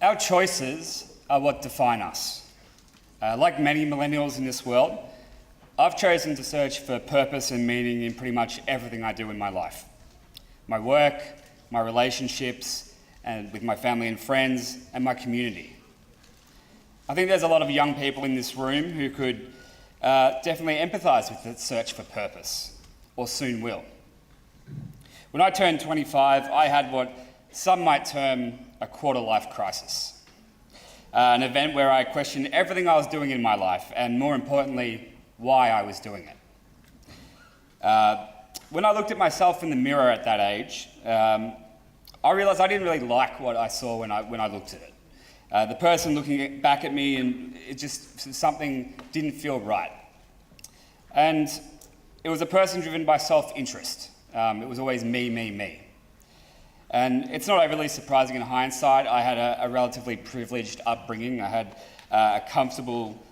Our choices are what define us. Like many millennials in this world, I've chosen to search for purpose and meaning in pretty much everything I do in my life. My work, my relationships, and with my family and friends, and my community. I think there's a lot of young people in this room who could definitely empathise with the search for purpose, or soon will. When I turned 25, I had what some might term a quarter-life crisis. An event where I questioned everything I was doing in my life, and more importantly, why I was doing it. When I looked at myself in the mirror at that age, I realised I didn't really like what I saw when I looked at it. The person looking back at me, and it just, something didn't feel right. And it was a person driven by self-interest. It was always me, me, me. And it's not overly surprising in hindsight. I had a relatively privileged upbringing. I had a comfortable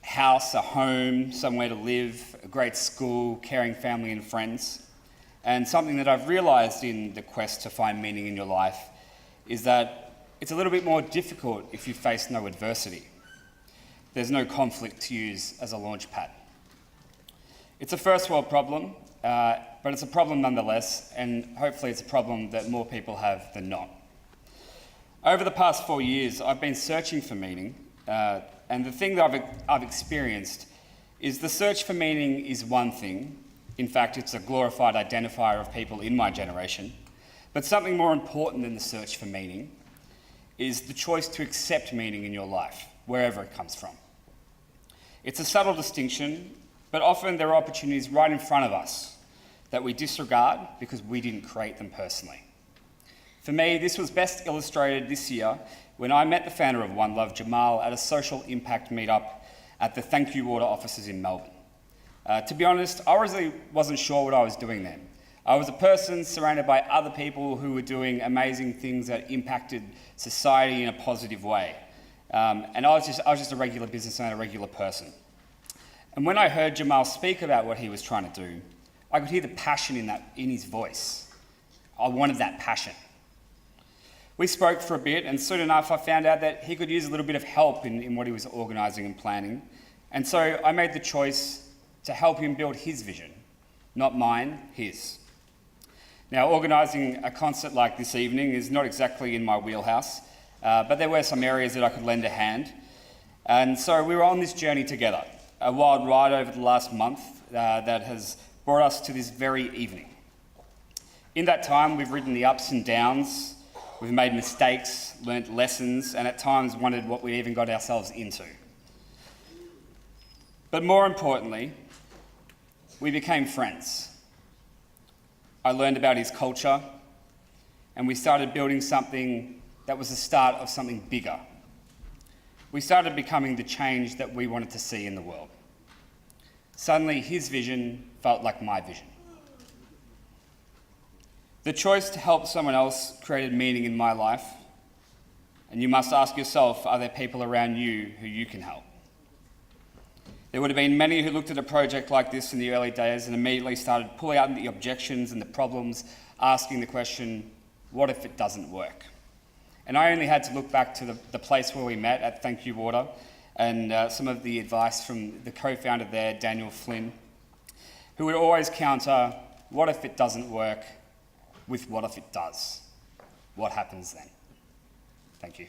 house, a home, somewhere to live, a great school, caring family and friends. And something that I've realised in the quest to find meaning in your life is that it's a little bit more difficult if you face no adversity. There's no conflict to use as a launch pad. It's a first world problem, but it's a problem nonetheless, and hopefully it's a problem that more people have than not. Over the past 4 years, I've been searching for meaning, and the thing that I've experienced is the search for meaning is one thing. In fact, it's a glorified identifier of people in my generation. But something more important than the search for meaning is the choice to accept meaning in your life, wherever it comes from. It's a subtle distinction, but often there are opportunities right in front of us that we disregard because we didn't create them personally. For me, this was best illustrated this year when I met the founder of One Love, Jamal, at a social impact meetup at the Thank You Water offices in Melbourne. To be honest, I really wasn't sure what I was doing then. I was a person surrounded by other people who were doing amazing things that impacted society in a positive way. And I was just a regular businessman, a regular person. And when I heard Jamal speak about what he was trying to do, I could hear the passion in his voice. I wanted that passion. We spoke for a bit, and soon enough I found out that he could use a little bit of help in what he was organising and planning. And so I made the choice to help him build his vision, not mine, his. Now, organising a concert like this evening is not exactly in my wheelhouse, but there were some areas that I could lend a hand. And so we were on this journey together, a wild ride over the last month that has brought us to this very evening. In that time, we've ridden the ups and downs, we've made mistakes, learnt lessons, and at times wondered what we even got ourselves into. But more importantly, we became friends. I learned about his culture, and we started building something that was the start of something bigger. We started becoming the change that we wanted to see in the world. Suddenly, his vision felt like my vision. The choice to help someone else created meaning in my life, and you must ask yourself, are there people around you who you can help? There would have been many who looked at a project like this in the early days and immediately started pulling out the objections and the problems, asking the question, what if it doesn't work? And I only had to look back to the place where we met at Thank You Water and some of the advice from the co-founder there, Daniel Flynn, who would always counter, what if it doesn't work, with what if it does? What happens then? Thank you.